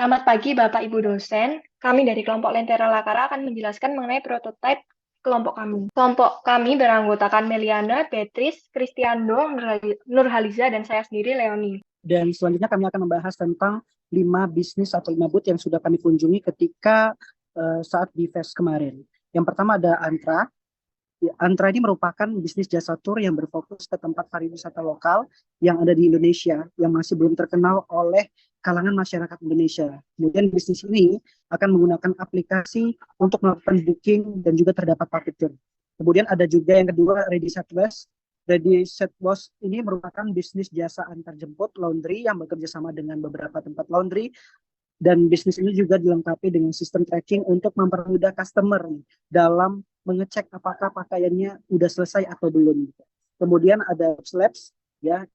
Selamat pagi Bapak Ibu dosen. Kami dari kelompok Lentera Lakara akan menjelaskan mengenai prototipe kelompok kami. Kelompok kami beranggotakan Meliana, Beatrice, Kristiando, Nurhaliza, dan saya sendiri Leoni. Dan selanjutnya kami akan membahas tentang 5 bisnis atau 5 booth yang sudah kami kunjungi ketika saat di FES kemarin. Yang pertama ada Antra. Ya, Antra ini merupakan bisnis jasa tur yang berfokus ke tempat pariwisata lokal yang ada di Indonesia yang masih belum terkenal oleh kalangan masyarakat Indonesia. Kemudian bisnis ini akan menggunakan aplikasi untuk melakukan booking dan juga terdapat public tour. Kemudian ada juga yang kedua, Ready Set West. Ready Set West ini merupakan bisnis jasa antar jemput laundry yang bekerja sama dengan beberapa tempat laundry, dan bisnis ini juga dilengkapi dengan sistem tracking untuk mempermudah customer dalam mengecek apakah pakaiannya udah selesai atau belum. Kemudian ada Webslabs, ya.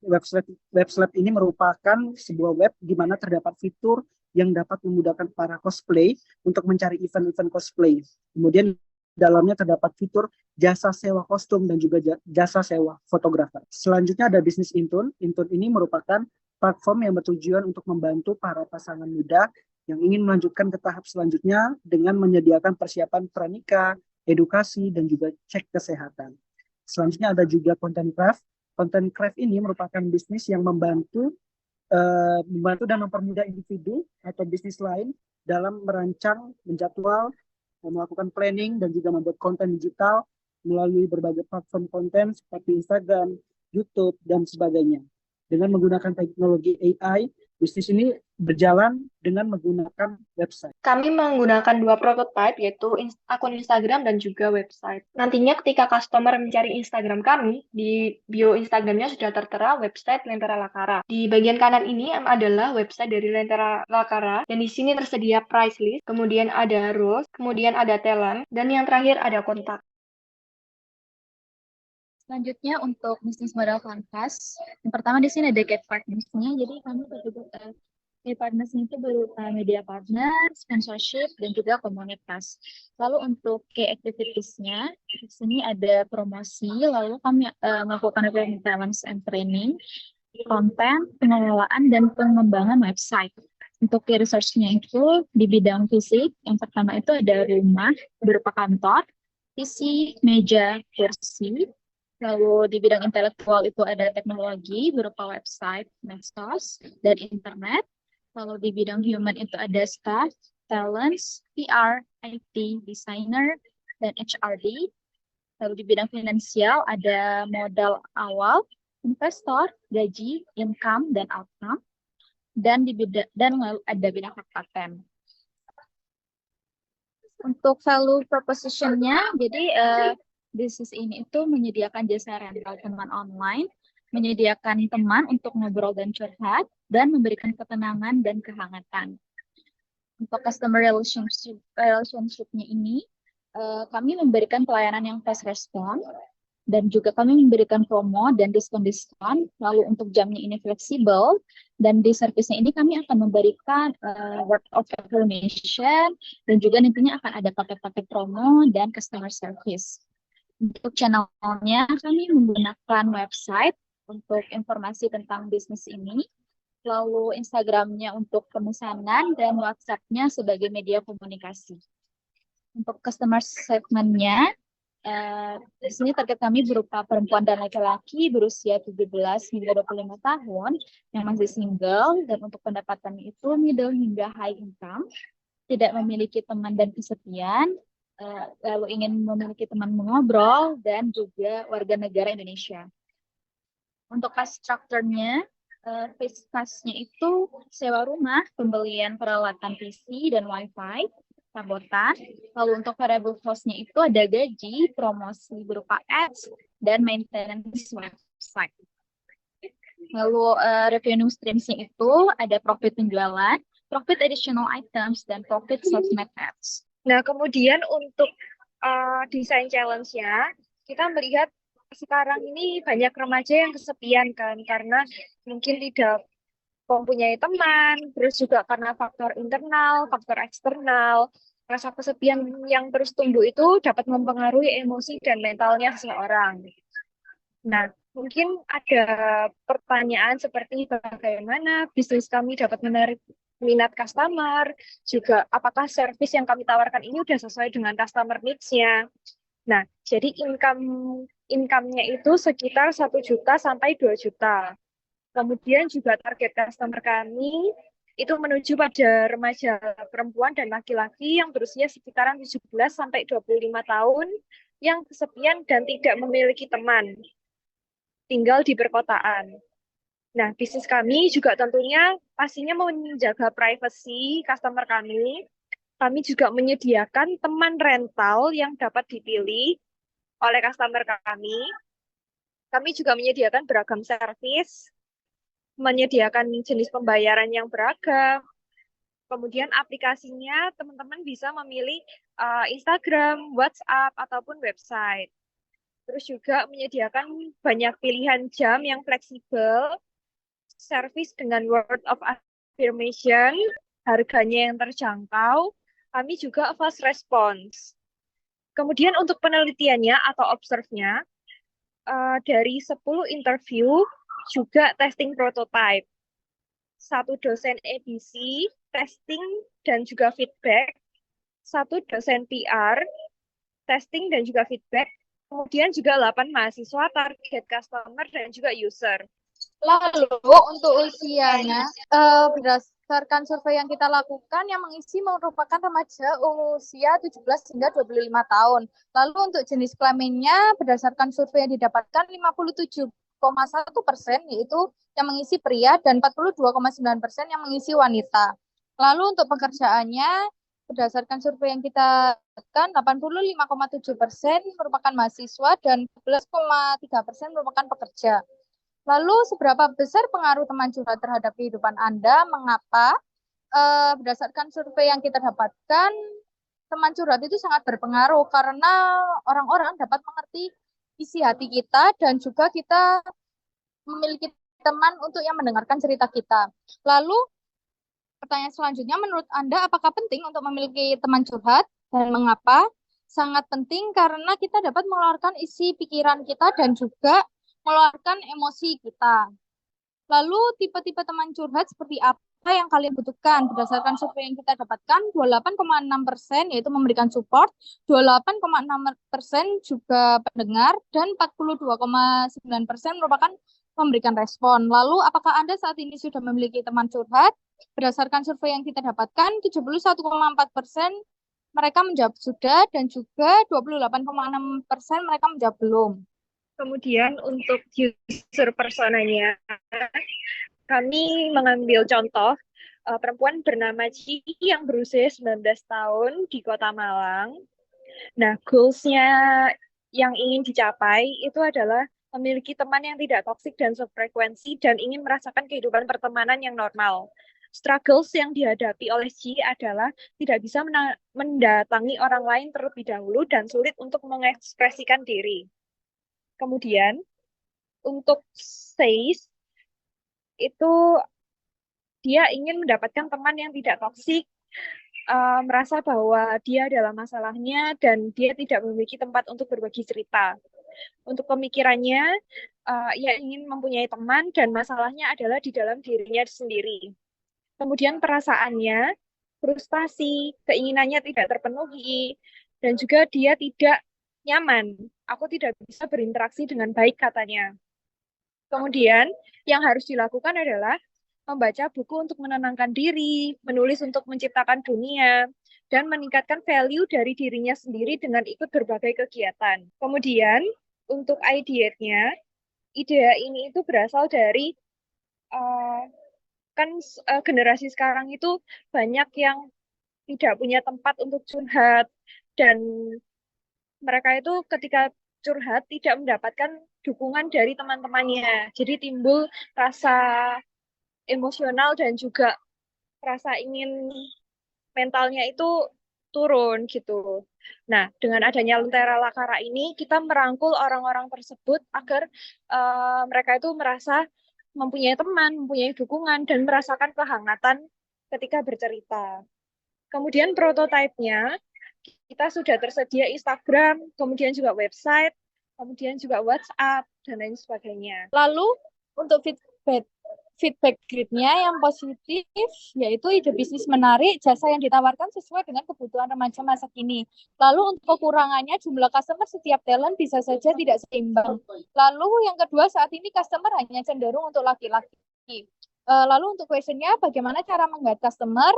Webslab ini merupakan sebuah web di mana terdapat fitur yang dapat memudahkan para cosplay untuk mencari event-event cosplay. Kemudian dalamnya terdapat fitur jasa sewa kostum dan juga jasa sewa fotografer. Selanjutnya ada bisnis Intun. Intun ini merupakan platform yang bertujuan untuk membantu para pasangan muda yang ingin melanjutkan ke tahap selanjutnya dengan menyediakan persiapan pranikah, edukasi, dan juga cek kesehatan. Selanjutnya ada juga Content Craft. Content Craft ini merupakan bisnis yang membantu dan mempermudah individu atau bisnis lain dalam merancang, menjadwal, melakukan planning, dan juga membuat konten digital melalui berbagai platform konten seperti Instagram, YouTube, dan sebagainya. Dengan menggunakan teknologi AI, bisnis ini berjalan dengan menggunakan website. Kami menggunakan dua prototipe, yaitu akun Instagram dan juga website. Nantinya ketika customer mencari Instagram kami, di bio Instagramnya sudah tertera website Lentera Lakara. Di bagian kanan ini adalah website dari Lentera Lakara, dan di sini tersedia price list, kemudian ada rules, kemudian ada talent, dan yang terakhir ada kontak. Selanjutnya untuk bisnis modal kanvas, yang pertama di sini ada get partners-nya. Jadi kami terlibat get partners itu berupa media partner, sponsorship, dan juga komunitas. Lalu untuk key activities-nya, di sini ada promosi, lalu kami melakukan requirements and training, konten, pengelolaan, dan pengembangan website. Untuk key resource-nya itu di bidang fisik, yang pertama itu ada rumah berupa kantor, PC, meja, kursi. Lalu di bidang intelektual itu ada teknologi berupa website, medsos, dan internet. Lalu di bidang human itu ada staff, talents, PR, IT, designer, dan HRD. Lalu di bidang finansial ada modal awal, investor, gaji, income, dan outcome. Dan lalu ada bidang hak paten. Untuk value proposition-nya, jadi bisnis ini itu menyediakan jasa rental teman online, menyediakan teman untuk ngobrol dan curhat, dan memberikan ketenangan dan kehangatan. Untuk customer relationship-nya ini, kami memberikan pelayanan yang fast response, dan juga kami memberikan promo dan diskon-diskon. Lalu untuk jamnya ini fleksibel, dan di servisnya ini kami akan memberikan word of affirmation, dan juga nantinya akan ada paket-paket promo dan customer service. Untuk channelnya, kami menggunakan website untuk informasi tentang bisnis ini, lalu Instagramnya untuk pemesanan, dan WhatsApp-nya sebagai media komunikasi. Untuk customer segment-nya, di sini target kami berupa perempuan dan laki-laki berusia 17 hingga 25 tahun yang masih single, dan untuk pendapatannya itu middle hingga high income, tidak memiliki teman dan kesepian, lalu ingin memiliki teman mengobrol, dan juga warga negara Indonesia. Untuk cost structure-nya, fixed cost-nya itu sewa rumah, pembelian peralatan PC dan WiFi, sabotan. Lalu untuk variable cost-nya itu ada gaji, promosi berupa ads, dan maintenance website. Lalu revenue streams-nya itu ada profit penjualan, profit additional items, dan profit sosmed ads. Nah, kemudian untuk desain challenge-nya, kita melihat sekarang ini banyak remaja yang kesepian kan, karena mungkin tidak mempunyai teman, terus juga karena faktor internal, faktor eksternal. Rasa kesepian yang terus tumbuh itu dapat mempengaruhi emosi dan mentalnya seseorang. Nah, mungkin ada pertanyaan seperti bagaimana bisnis kami dapat menarik minat customer, juga apakah service yang kami tawarkan ini udah sesuai dengan customer needs-nya. Nah, jadi income-nya itu sekitar 1 juta sampai 2 juta. Kemudian juga target customer kami itu menuju pada remaja perempuan dan laki-laki yang berusia sekitaran 17 sampai 25 tahun yang kesepian dan tidak memiliki teman, tinggal di perkotaan. Nah, bisnis kami juga tentunya pastinya menjaga privasi customer kami. Kami juga menyediakan teman rental yang dapat dipilih oleh customer kami. Kami juga menyediakan beragam servis, menyediakan jenis pembayaran yang beragam. Kemudian aplikasinya teman-teman bisa memilih Instagram, WhatsApp, ataupun website. Terus juga menyediakan banyak pilihan jam yang fleksibel, service dengan word of affirmation, harganya yang terjangkau, kami juga fast response. Kemudian untuk penelitiannya atau observe-nya, dari 10 interview juga testing prototype. 1 dosen edisi, testing dan juga feedback. 1 dosen PR, testing dan juga feedback. Kemudian juga 8 mahasiswa, target customer dan juga user. Lalu untuk usianya, berdasarkan survei yang kita lakukan, yang mengisi merupakan remaja usia 17 hingga 25 tahun. Lalu untuk jenis kelaminnya, berdasarkan survei yang didapatkan 57,1% yaitu yang mengisi pria dan 42,9% yang mengisi wanita. Lalu untuk pekerjaannya, berdasarkan survei yang kita dapatkan, 85,7% merupakan mahasiswa dan 11,3% merupakan pekerja. Lalu, seberapa besar pengaruh teman curhat terhadap kehidupan Anda? Mengapa? Berdasarkan survei yang kita dapatkan, teman curhat itu sangat berpengaruh karena orang-orang dapat mengerti isi hati kita dan juga kita memiliki teman untuk yang mendengarkan cerita kita. Lalu, pertanyaan selanjutnya, menurut Anda apakah penting untuk memiliki teman curhat dan mengapa? Sangat penting karena kita dapat mengeluarkan isi pikiran kita dan juga mengeluarkan emosi kita. Lalu tipe-tipe teman curhat seperti apa yang kalian butuhkan? Berdasarkan survei yang kita dapatkan, 28,6% yaitu memberikan support, 28,6% juga pendengar, dan 42,9% merupakan memberikan respon. Lalu apakah Anda saat ini sudah memiliki teman curhat? Berdasarkan survei yang kita dapatkan, 71,4% mereka menjawab sudah dan juga 28,6% mereka menjawab belum. Kemudian untuk user personanya, kami mengambil contoh perempuan bernama Ci yang berusia 19 tahun di Kota Malang. Nah, goals-nya yang ingin dicapai itu adalah memiliki teman yang tidak toksik dan sefrekuensi dan ingin merasakan kehidupan pertemanan yang normal. Struggles yang dihadapi oleh Ci adalah tidak bisa mendatangi orang lain terlebih dahulu dan sulit untuk mengekspresikan diri. Kemudian, untuk Says, itu dia ingin mendapatkan teman yang tidak toksik, merasa bahwa dia adalah masalahnya, dan dia tidak memiliki tempat untuk berbagi cerita. Untuk pemikirannya, ia ingin mempunyai teman, dan masalahnya adalah di dalam dirinya sendiri. Kemudian perasaannya, frustasi, keinginannya tidak terpenuhi, dan juga dia tidak nyaman. Aku tidak bisa berinteraksi dengan baik, katanya. Kemudian, yang harus dilakukan adalah membaca buku untuk menenangkan diri, menulis untuk menciptakan dunia, dan meningkatkan value dari dirinya sendiri dengan ikut berbagai kegiatan. Kemudian, untuk ide-nya, ide ini itu berasal dari generasi sekarang itu banyak yang tidak punya tempat untuk curhat, dan mereka itu ketika curhat tidak mendapatkan dukungan dari teman-temannya. Jadi timbul rasa emosional dan juga rasa ingin mentalnya itu turun gitu. Nah, dengan adanya Lentera Lakara ini, kita merangkul orang-orang tersebut agar mereka itu merasa mempunyai teman, mempunyai dukungan, dan merasakan kehangatan ketika bercerita. Kemudian prototipenya, kita sudah tersedia Instagram, kemudian juga website, kemudian juga WhatsApp, dan lain sebagainya. Lalu untuk feedback grid-nya yang positif, yaitu ide bisnis menarik, jasa yang ditawarkan sesuai dengan kebutuhan remaja masa kini. Lalu untuk kekurangannya, jumlah customer setiap talent bisa saja tidak seimbang. Lalu yang kedua, saat ini customer hanya cenderung untuk laki-laki. Lalu untuk questionnya, bagaimana cara menggait customer?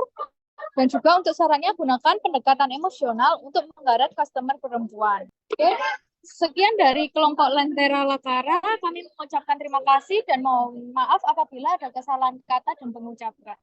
Dan juga untuk sarannya, gunakan pendekatan emosional untuk menggarap customer perempuan. Oke. Sekian dari kelompok Lentera Lakara, kami mengucapkan terima kasih dan mohon maaf apabila ada kesalahan kata dan pengucapan.